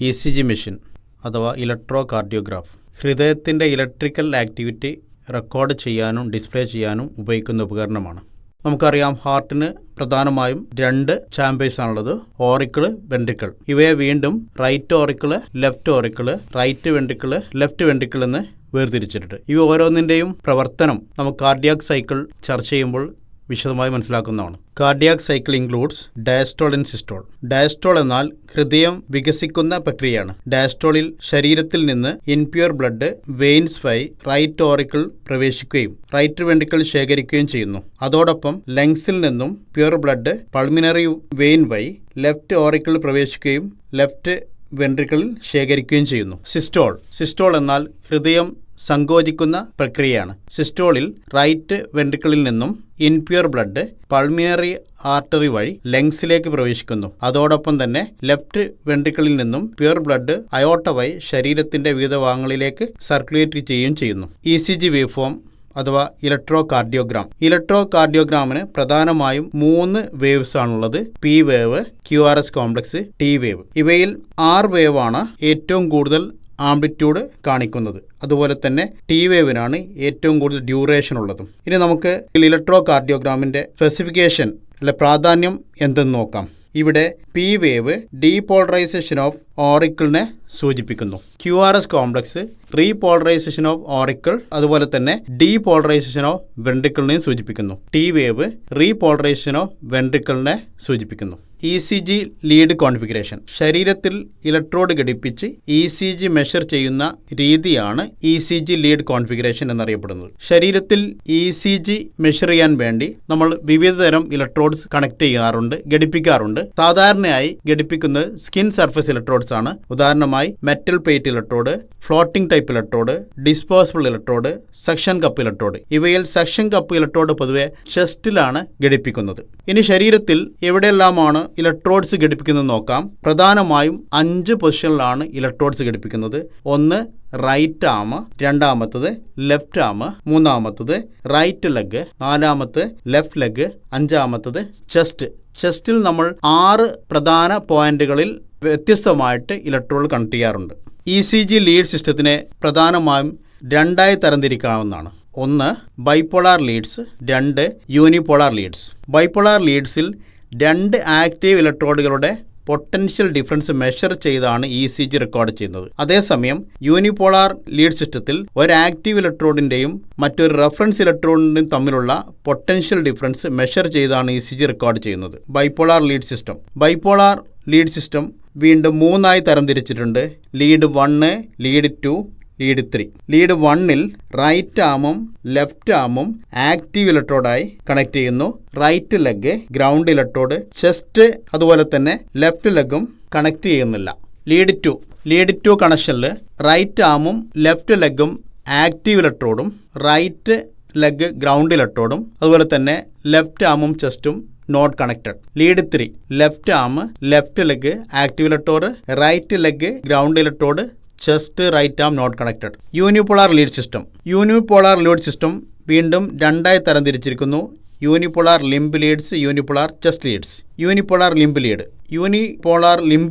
ECG machine അഥവാ electro cardiograph ഹൃദയത്തിൻ്റെ electrical activity record ചെയ്യാനും ഡിസ്പ്ലേ ചെയ്യാനും ഉപയോഗിക്കുന്ന ഉപകരണമാണ്. നമുക്കറിയാം, ഹാർട്ടിന് പ്രധാനമായും 2 ചാമ്പേഴ്സ് ആണുള്ളത്, ഓറിക്കിള്, വെൻട്രിക്കിൾ. ഇവയെ വീണ്ടും right auricle, left auricle, right ventricle, left ventricle എന്ന് വേർതിരിച്ചിട്ടുണ്ട്. ഇവ ഓരോന്നിൻ്റെയും പ്രവർത്തനം നമുക്ക് കാർഡിയാക് സൈക്കിൾ ചർച്ച ചെയ്യുമ്പോൾ വിശദമായി മനസ്സിലാക്കുന്നതാണ്. Cardiac cycle includes diastole and systole. Diastole എന്നാൽ ഹൃദയം വികസിക്കുന്ന പ്രക്രിയയാണ്. ഡയസ്റ്റോളിൽ ശരീരത്തിൽ നിന്ന് ഇൻപ്യൂർ ബ്ലഡ് വെയിൻസ് വഴി റൈറ്റ് ഓറിക്കിൾ പ്രവേശിക്കുകയും റൈറ്റ് വെൻട്രിക്കിൾ ശേഖരിക്കുകയും ചെയ്യുന്നു. അതോടൊപ്പം ലങ്സിൽ നിന്നും പ്യൂർ ബ്ലഡ് പൾമിനറി വെയിൻ വഴി ലെഫ്റ്റ് ഓറിക്കിൾ പ്രവേശിക്കുകയും ലെഫ്റ്റ് വെൻട്രിക്കിളിൽ ശേഖരിക്കുകയും ചെയ്യുന്നു. സിസ്റ്റോൾ എന്നാൽ ഹൃദയം സങ്കോചിക്കുന്ന പ്രക്രിയയാണ്. സിസ്റ്റോളിൽ റൈറ്റ് വെൻട്രിക്കിളിൽ നിന്നും ഇൻപ്യൂർ ബ്ലഡ് പൾമിനറി ആർട്ടറി വഴി ലങ്സിലേക്ക് പ്രവേശിക്കുന്നു. അതോടൊപ്പം തന്നെ ലെഫ്റ്റ് വെൻട്രിക്കിളിൽ നിന്നും പ്യൂർ ബ്ലഡ് അയോർട്ട വഴി ശരീരത്തിന്റെ വിവിധ ഭാഗങ്ങളിലേക്ക് സർക്കുലേറ്റ് ചെയ്യുകയും ചെയ്യുന്നു. ECG വേവ് ഫോം അഥവാ ഇലക്ട്രോ കാർഡിയോഗ്രാമിന് പ്രധാനമായും 3 വേവ്സ് ആണുള്ളത്. P wave, QRS complex, T wave. ഇവയിൽ R വേവ് ആണ് ഏറ്റവും കൂടുതൽ ആംപ്ലിറ്റ്യൂഡ് കാണിക്കുന്നത്. അതുപോലെ തന്നെ T വേവിനാണ് ഏറ്റവും കൂടുതൽ ഡ്യൂറേഷൻ ഉള്ളതും. ഇനി നമുക്ക് ഇലക്ട്രോ കാർഡിയോഗ്രാമിൻ്റെ സ്പെസിഫിക്കേഷൻ അല്ലെ പ്രാധാന്യം എന്തെന്ന് നോക്കാം. ഇവിടെ P വേവ് ഡീപോളറൈസേഷൻ ഓഫ് ഓറിക്കിളിനെ സൂചിപ്പിക്കുന്നു. QRS complex repolarisation of auricle, അതുപോലെ തന്നെ ഡീപോളറൈസേഷൻ ഓഫ് വെൻട്രിക്കിളിനെയും സൂചിപ്പിക്കുന്നു. T വേവ് റീപോളറൈസേഷൻ ഓഫ് വെൻട്രിക്കിളിനെ സൂചിപ്പിക്കുന്നു. ECG lead configuration. ശരീരത്തിൽ ഇലക്ട്രോഡ് ഘടിപ്പിച്ച് ECG മെഷർ ചെയ്യുന്ന രീതിയാണ് ECG ലീഡ് കോൺഫിഗറേഷൻ എന്നറിയപ്പെടുന്നത്. ശരീരത്തിൽ ECG മെഷർ ചെയ്യാൻ വേണ്ടി നമ്മൾ വിവിധ തരം ഇലക്ട്രോഡ്സ് കണക്ട് ചെയ്യാറുണ്ട്, ഘടിപ്പിക്കാറുണ്ട്. സാധാരണയായി ഘടിപ്പിക്കുന്നത് സ്കിൻ സർഫസ് ഇലക്ട്രോഡ്സ് ആണ്. ഉദാഹരണമായി metal plate electrode, floating type electrode, disposable electrode, suction cup electrode. ഇവയിൽ സക്ഷൻ കപ്പ് ഇലക്ട്രോഡ് പൊതുവെ ചെസ്റ്റിലാണ് ഘടിപ്പിക്കുന്നത്. ഇനി ശരീരത്തിൽ എവിടെയെല്ലാമാണ് ഇലക്ട്രോഡ്സ് ഘടിപ്പിക്കുന്നത് നോക്കാം. പ്രധാനമായും 5 പൊസിഷനിലാണ് ഇലക്ട്രോഡ്സ് ഘടിപ്പിക്കുന്നത്. 1 റൈറ്റ് ആം, 2ാമത്തത് ലെഫ്റ്റ് ആം, 3ാമത്തത് റൈറ്റ് ലെഗ്, 4ാമത്തത് ലെഫ്റ്റ് ലെഗ്, 5ാമത്തത് ചെസ്റ്റിൽ നമ്മൾ 6 പ്രധാന പോയിന്റുകളിൽ വ്യത്യസ്തമായിട്ട് ഇലക്ട്രോഡ് കണക്ട് ചെയ്യാറുണ്ട്. ECG ലീഡ് സിസ്റ്റത്തിനെ പ്രധാനമായും 2ആയി തരംതിരിക്കാവുന്നതാണ്. 1 bipolar leads, 2 unipolar leads. Bipolar ലീഡ്സിൽ 2 ആക്റ്റീവ് ഇലക്ട്രോഡുകളുടെ പൊട്ടൻഷ്യൽ ഡിഫറൻസ് മെഷർ ചെയ്താണ് ECG റെക്കോർഡ് ചെയ്യുന്നത്. അതേസമയം യൂണിപോളാർ ലീഡ് സിസ്റ്റത്തിൽ ഒരു ആക്റ്റീവ് ഇലക്ട്രോഡിൻ്റെയും മറ്റൊരു റെഫറൻസ് ഇലക്ട്രോഡിൻ്റെയും തമ്മിലുള്ള പൊട്ടൻഷ്യൽ ഡിഫറൻസ് മെഷർ ചെയ്താണ് ECG റെക്കോർഡ് ചെയ്യുന്നത്. ബൈപോളാർ ലീഡ് സിസ്റ്റം വീണ്ടും 3ആയി തരംതിരിച്ചിട്ടുണ്ട്. Lead 1, lead 2, lead 3. ലീഡ് 1ൽ റൈറ്റ് ആമും ലെഫ്റ്റ് ആമും ആക്റ്റീവ് ഇലക്ട്രോഡായി കണക്ട് ചെയ്യുന്നു. Right leg ground electrode, chest അതുപോലെ തന്നെ ലെഫ്റ്റ് ലെഗും കണക്ട് ചെയ്യുന്നില്ല. ലീഡ് 2 കണക്ഷനിൽ റൈറ്റ് ആമും ലെഫ്റ്റ് ലെഗും ആക്റ്റീവ് ഇലക്ട്രോഡും റൈറ്റ് ലെഗ് ഗ്രൗണ്ട് ഇലക്ട്രോഡും അതുപോലെ തന്നെ ലെഫ്റ്റ് ആമും ചെസ്റ്റും not connected. Lead 3 left arm, left leg active electrode, right leg ground electrode, chest right arm not connected. Unipolar lead system വീണ്ടും 2ആയി തരംതിരിച്ചിരിക്കുന്നു. Unipolar limb leads, unipolar chest leads. Unipolar limb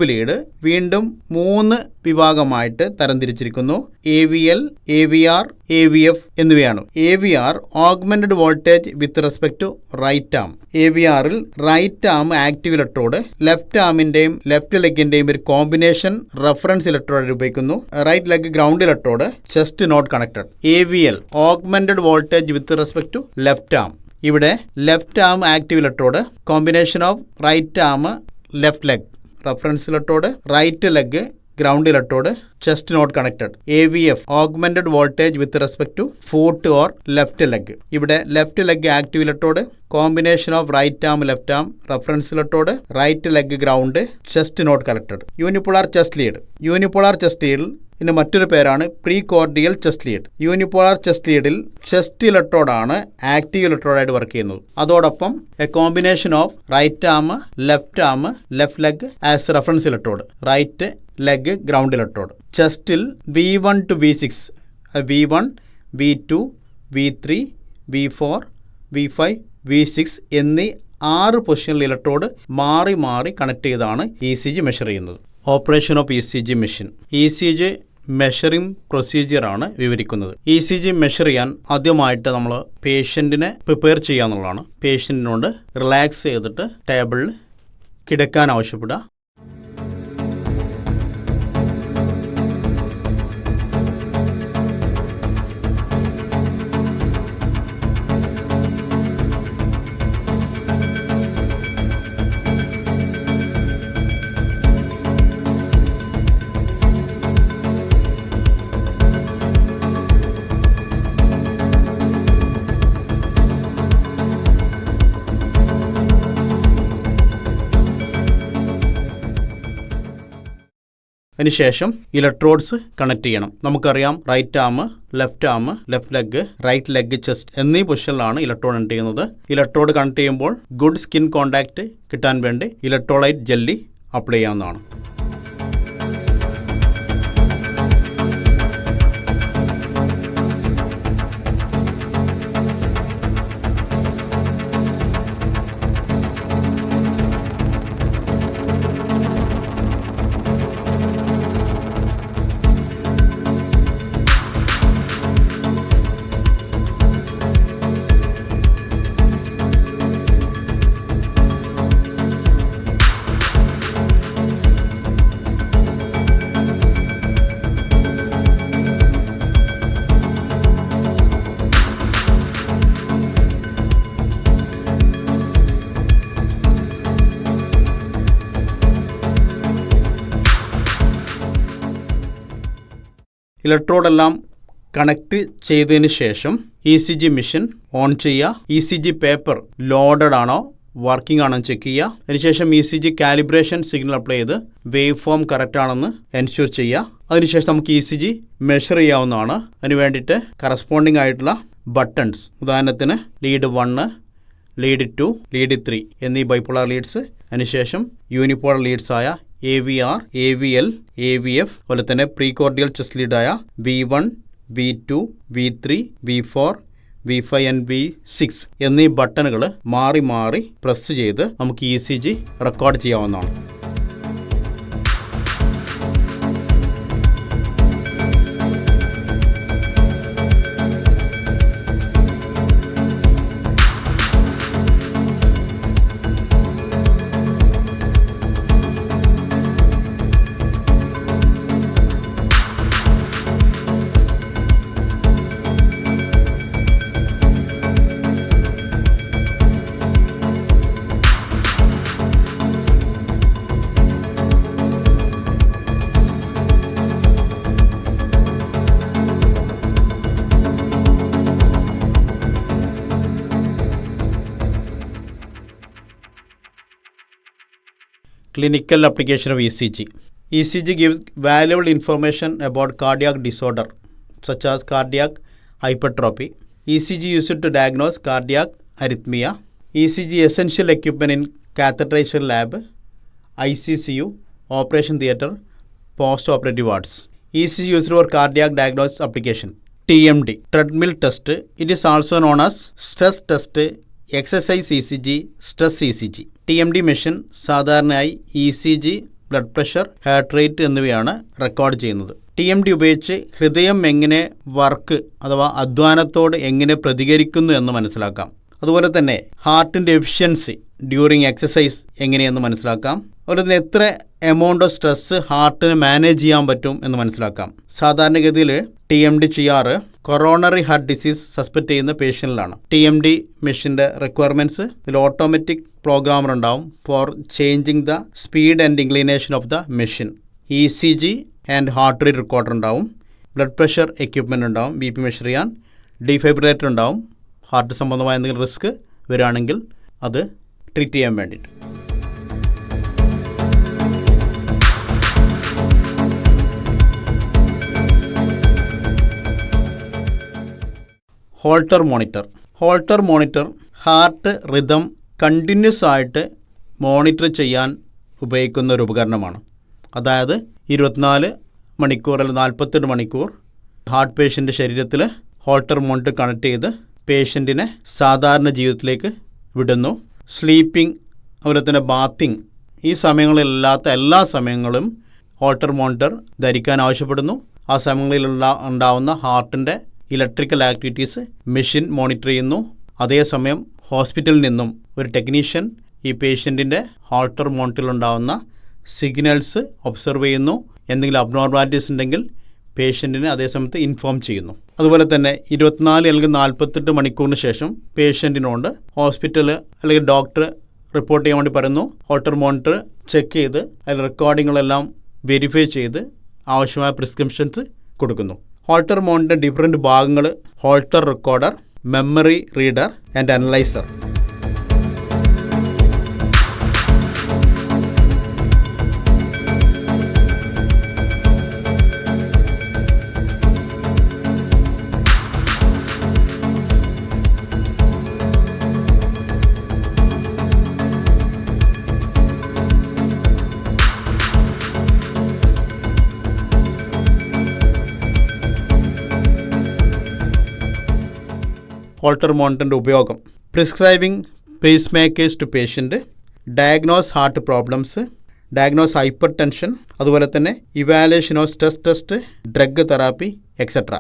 lead വീണ്ടും 3 വിഭാഗമായിട്ട് തരംതിരിച്ചിരിക്കുന്നു. AVL, AVR, AVF എന്നിവയാണ്. AVR augmented voltage with respect to right arm. AVRൽ right arm active electrode, left ആമിന്റെയും left ലെഗിന്റെയും ഒരു കോമ്പിനേഷൻ റെഫറൻസ് ഇലക്ട്രോഡ് ഉപയോഗിക്കുന്നു. Right leg ground electrode, chest not connected. AVL augmented voltage with respect to left arm. ഇവിടെ left arm active electrode, combination of right arm left leg reference electrode, right leg ground electrode, chest not connected. AVF augmented voltage with respect to foot or left leg. ഇവിടെ left leg active electrode, combination of right arm left arm reference electrode, right leg ground, chest not connected. Unipolar chest ലീഡിൽ ഇതിന് മറ്റൊരു പേരാണ് precordial chest lead. Unipolar chest ലീഡിൽ chest ഇലക്ട്രോഡാണ് active ഇലക്ട്രോഡായിട്ട് work ചെയ്യുന്നത്. അതോടൊപ്പം A combination of right arm, left leg as reference electrode, right leg ground electrode. ചെസ്റ്റിൽ V1 to V6, V1, V2, V3, V4, V5, V6 എന്നീ 6 പൊസിഷനിൽ electrode മാറി connect ചെയ്താണ് ECG മെഷർ ചെയ്യുന്നത്. Operation of ECG machine. ECG measuring പ്രൊസീജിയറാണ് വിവരിക്കുന്നത്. ECG measure ചെയ്യാൻ ആദ്യമായിട്ട് നമ്മൾ പേഷ്യൻറ്റിനെ പ്രിപ്പയർ ചെയ്യുക എന്നുള്ളതാണ്. പേഷ്യൻറ്റിനോട് റിലാക്സ് ചെയ്തിട്ട് ടേബിളിൽ കിടക്കാൻ ആവശ്യപ്പെടുക. അതിനുശേഷം ഇലക്ട്രോഡ്സ് കണക്ട് ചെയ്യണം. നമുക്കറിയാം right arm, left leg, right leg, chest എന്നീ പൊസിഷനിലാണ് ഇലക്ട്രോഡ് കണക്ട് ചെയ്യുന്നത്. ഇലക്ട്രോഡ് കണക്ട് ചെയ്യുമ്പോൾ ഗുഡ് സ്കിൻ കോൺടാക്റ്റ് കിട്ടാൻ വേണ്ടി ഇലക്ട്രോലൈറ്റ് ജെല്ലി അപ്ലൈ ചെയ്യാവുന്നതാണ്. ഇലക്ട്രോഡെല്ലാം കണക്ട് ചെയ്തതിന് ശേഷം ECG മെഷീൻ ഓൺ ചെയ്യുക. ECG പേപ്പർ ലോഡഡ് ആണോ വർക്കിംഗ് ആണോ ചെക്ക് ചെയ്യുക. അതിനുശേഷം ECG കാലിബ്രേഷൻ സിഗ്നൽ അപ്ലൈ ചെയ്ത് വേവ് ഫോം കറക്റ്റ് ആണെന്ന് എൻഷുർ ചെയ്യുക. അതിനുശേഷം നമുക്ക് ECG മെഷർ ചെയ്യാവുന്നതാണ്. അതിന് വേണ്ടിയിട്ട് കറസ്പോണ്ടിങ് ആയിട്ടുള്ള ബട്ടൺസ്, ഉദാഹരണത്തിന് ലീഡ് 1, ലീഡ് 2, ലീഡ് 3 എന്നീ ബൈപോളാർ ലീഡ്സ്, അതിനുശേഷം യൂണിപോളർ ലീഡ്സ് ആയ AVR, AVL, AVF, അതുപോലെ തന്നെ പ്രീകോർഡിയൽ chest ലീഡായ V1, V2, V3, V4, V5 and V6 എന്നീ ബട്ടണുകൾ മാറി മാറി പ്രസ് ചെയ്ത് നമുക്ക് ECG റെക്കോർഡ് ചെയ്യാവുന്നതാണ്. Clinical application of ECG. ECG gives valuable information about cardiac disorder such as cardiac hypertrophy. ECG used to diagnose cardiac arrhythmia. ECG essential equipment in catheterization lab, ICCU, operation theatre, post-operative wards. ECG used for cardiac diagnosis application. TMD, treadmill test. It is also known as stress test, exercise ECG, stress ECG. TMD machine സാധാരണയായി ECG, blood pressure, heart rate എന്നിവയാണ് record ചെയ്യുന്നത്. TMD ഉപയോഗിച്ച് ഹൃദയം എങ്ങനെ work അഥവാ അധ്വാനത്തോട് എങ്ങനെ പ്രതികരിക്കുന്നു എന്ന് മനസ്സിലാക്കാം. അതുപോലെ തന്നെ ഹാർട്ടിൻ്റെ എഫിഷ്യൻസി ഡ്യൂറിങ് എക്സസൈസ് എങ്ങനെയെന്ന് മനസ്സിലാക്കാം. അതുപോലെ തന്നെ എത്ര എമൗണ്ട് ഓഫ് സ്ട്രെസ് ഹാർട്ടിന് മാനേജ് ചെയ്യാൻ പറ്റും എന്ന് മനസ്സിലാക്കാം. സാധാരണഗതിയിൽ TMD ചെയ്യാറ് കൊറോണറി ഹാർട്ട് ഡിസീസ് സസ്പെക്ട് ചെയ്യുന്ന പേഷ്യൻറ്റിലാണ്. TMD മെഷീൻ്റെ റിക്വയർമെൻറ്റ്സ് ഇതിൽ ഓട്ടോമാറ്റിക് പ്രോഗ്രാമർ ഉണ്ടാവും four changing the speed and inclination of the machine. ECG and heart rate recorder ഉണ്ടാവും. ബ്ലഡ് പ്രഷർ എക്യുപ്മെൻ്റ് ഉണ്ടാവും, BP മെഷർ ചെയ്യാൻ. ഡീഫൈബ്രിലേറ്റർ ഉണ്ടാവും, ഹാർട്ട് സംബന്ധമായ എന്തെങ്കിലും റിസ്ക് വരികയാണെങ്കിൽ അത് ട്രീറ്റ് ചെയ്യാൻ വേണ്ടിയിട്ട്. Halter monitor heart rhythm continuous ആയിട്ട് മോണിറ്റർ ചെയ്യാൻ ഉപയോഗിക്കുന്ന ഒരു ഉപകരണമാണ്. അതായത് 24 മണിക്കൂർ അല്ലെങ്കിൽ 48 മണിക്കൂർ ഹാർട്ട് പേഷ്യൻ്റെ ശരീരത്തിൽ ഹോൾട്ടർ മോണിറ്റർ കണക്ട് ചെയ്ത് പേഷ്യൻറ്റിനെ സാധാരണ ജീവിതത്തിലേക്ക് വിടുന്നു. സ്ലീപ്പിംഗ്, അതുപോലെ തന്നെ ബാത്തിങ്, ഈ സമയങ്ങളില്ലാത്ത എല്ലാ സമയങ്ങളും ഹോൾട്ടർ മോണിറ്റർ ധരിക്കാൻ ആവശ്യപ്പെടുന്നു. ആ സമയങ്ങളിൽ ഉണ്ടാവുന്ന ഹാർട്ടിൻ്റെ ഇലക്ട്രിക്കൽ ആക്ടിവിറ്റീസ് മെഷീൻ മോണിറ്റർ ചെയ്യുന്നു. അതേസമയം ഹോസ്പിറ്റലിൽ നിന്നും ഒരു ടെക്നീഷ്യൻ ഈ പേഷ്യൻറ്റിൻ്റെ ഹോൾട്ടർ മോണിറ്ററിലുണ്ടാവുന്ന സിഗ്നൽസ് ഒബ്സർവ് ചെയ്യുന്നു. എന്തെങ്കിലും അബ്നോർമാലിറ്റീസ് ഉണ്ടെങ്കിൽ പേഷ്യൻറ്റിനെ അതേസമയത്ത് ഇൻഫോം ചെയ്യുന്നു. അതുപോലെ തന്നെ 24 അല്ലെങ്കിൽ 48 മണിക്കൂറിന് ശേഷം പേഷ്യൻറ്റിനോട് ഹോസ്പിറ്റൽ അല്ലെങ്കിൽ ഡോക്ടർ റിപ്പോർട്ട് ചെയ്യാൻ വേണ്ടി പറയുന്നു. ഹോൾട്ടർ മോണിറ്റർ ചെക്ക് ചെയ്ത് അതിൽ റെക്കോർഡിങ്ങുകളെല്ലാം വെരിഫൈ ചെയ്ത് ആവശ്യമായ പ്രിസ്ക്രിപ്ഷൻസ് കൊടുക്കുന്നു. ഹോൾട്ടർ മോണിറ്ററിൻ്റെ ഡിഫറെൻറ്റ് ഭാഗങ്ങൾ: Holter recorder, memory reader and analyser. Holter മോണിറ്ററിൻ്റെ ഉപയോഗം: prescribing pacemakers to patient, diagnose heart problems, diagnose hypertension, അതുപോലെ തന്നെ evaluation of stress test, drug therapy etcetera.